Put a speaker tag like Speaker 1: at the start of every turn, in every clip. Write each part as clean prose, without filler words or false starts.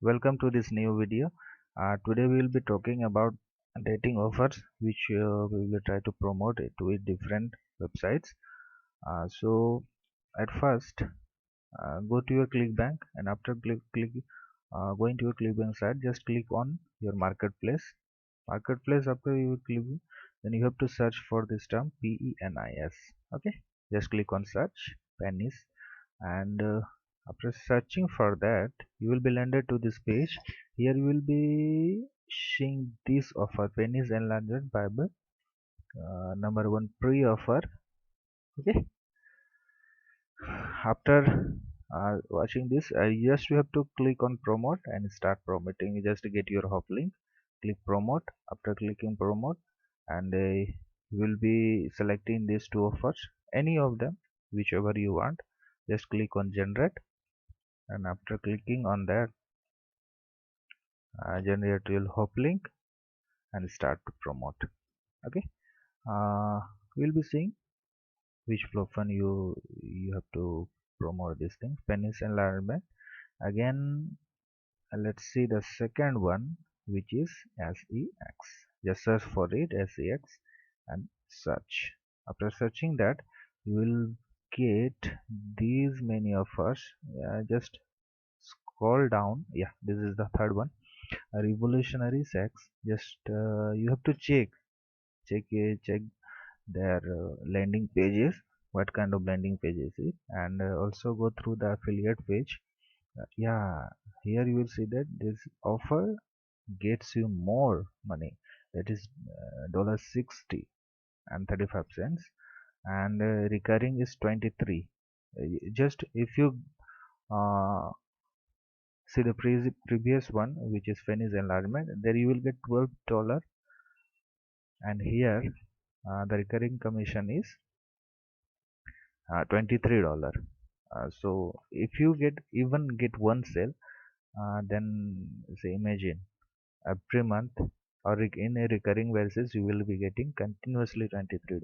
Speaker 1: welcome to this new video. Today we will be talking about dating offers which we will try to promote it with different websites. So at first go to your ClickBank, and after going to your ClickBank site, just click on your marketplace. After you click, then you have to search for this term PENIS. Okay, just click on search pennies, and after searching for that, you will be landed to this page. Here you will be seeing this offer, pennies enlargement Bible, number one pre-offer. Okay, after watching this, just you have to click on promote and start promoting. You just get your hop link, click promote. After clicking promote, and you will be selecting these two offers, any of them, whichever you want. Just click on generate, and after clicking on that, generate your hop link and start to promote. Okay, uh, we'll be seeing which platform you have to promote this thing, pennies enlargement. Again, let's see the second one, which is SEX. Just search for it, SEX, and search. After searching that, you will get these many offers. Just scroll down. Yeah, this is the third one, revolutionary sex. Just you have to check their landing pages, what kind of landing pages it, and also go through the affiliate page. Yeah, here you will see that this offer gets you more money, that is $60 and 35 cents, and recurring is 23. Just if you uh, see the previous one, which is Phoenix enlargement, there you will get $12, and here the recurring commission is $23. So if you get one sale, then say imagine every month, or in a recurring basis, you will be getting continuously $23.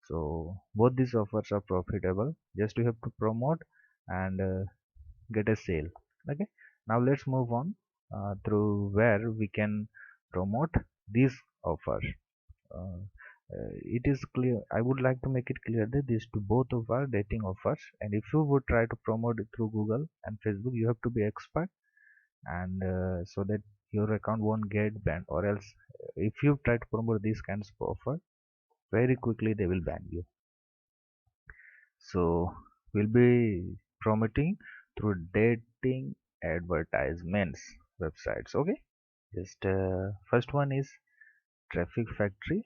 Speaker 1: So both these offers are profitable. Just you have to promote and get a sale. Okay, now let's move on through where we can promote these offers. uh, it is clear, I would like to make it clear that these two both of our dating offers, and if you would try to promote it through Google and Facebook, you have to be expert, and so that your account won't get banned, or else if you try to promote these kinds of offer, very quickly they will ban you. So we'll be promoting through dating advertisements websites. Okay, just first one is Traffic Factory.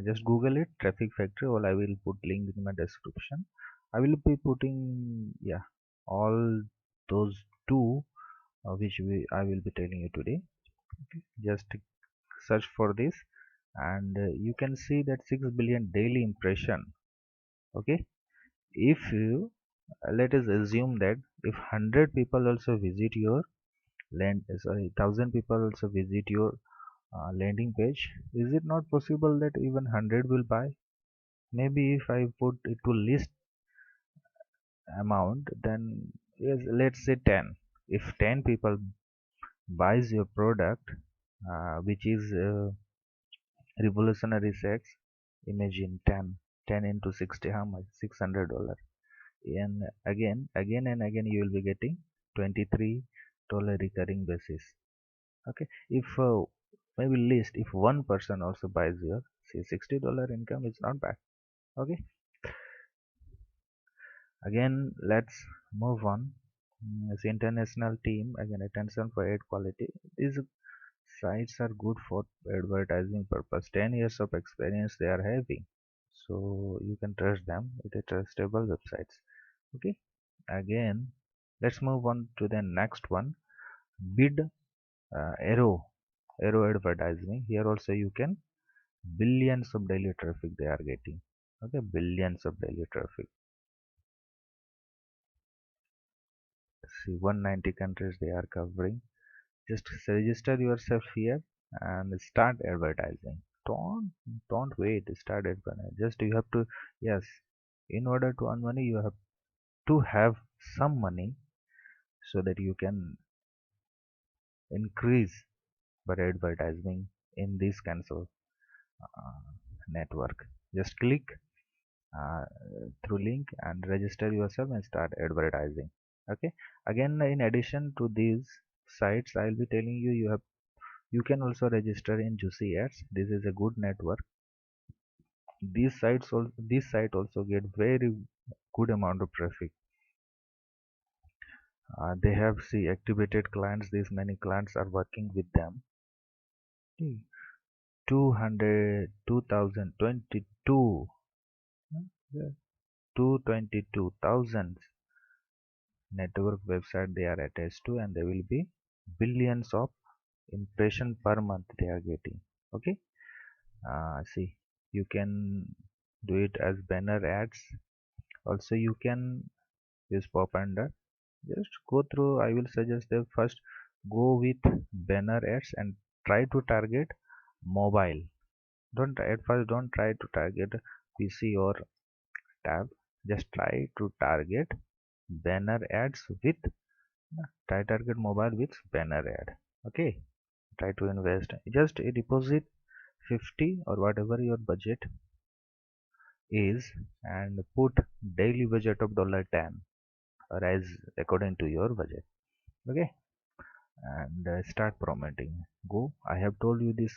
Speaker 1: Just Google it, Traffic Factory, or I will put link in my description. I will be putting, yeah, all those two which I will be telling you today. Okay, just search for this, and you can see that 6 billion daily impression. Okay, if you let us assume that if 100 people also visit your land, sorry, 1000 people also visit your landing page, is it not possible that even 100 will buy? Maybe if I put it to list amount, then yes, let's say 10. If 10 people buys your product, which is revolutionary sex, imagine 10 into 60, how much? $600. And again and again you will be getting $23 recurring basis. Okay, if maybe list, if one person also buys your, say, $60 income, is not bad. Okay, again let's move on. As international team, again, attention for ad quality. These sites are good for advertising purpose. 10 years of experience they are having, so you can trust them with a trustable websites. Okay, again let's move on to the next one, bid arrow advertising. Here also you can, billions of daily traffic they are getting. Okay, billions of daily traffic. See, 190 countries they are covering. Just register yourself here and start advertising. Don't wait, start advertising. Just you have to, yes, in order to earn money, you have to have some money, so that you can increase by advertising in these kinds of network. Just click uh, through link and register yourself and start advertising. Okay, again, in addition to these sites, I'll be telling you, you can also register in Juicy Ads. This is a good network. This site also get very good amount of traffic. They have activated clients. These many clients are working with them. 200 2022 222,000 network website they are attached to, and there will be billions of impression per month they are getting. Okay, see, you can do it as banner ads. Also you can use Pop-Under. Just go through. I will suggest that first go with banner ads and try to target mobile. Don't try to target PC or tab. Just try to target banner ads with try target mobile with banner ad. Okay, try to invest, just a deposit 50 or whatever your budget is, and put daily budget of $10 or as according to your budget. Okay, and start promoting. Go, I have told you this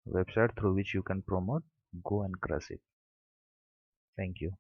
Speaker 1: website through which you can promote. Go and crush it. Thank you.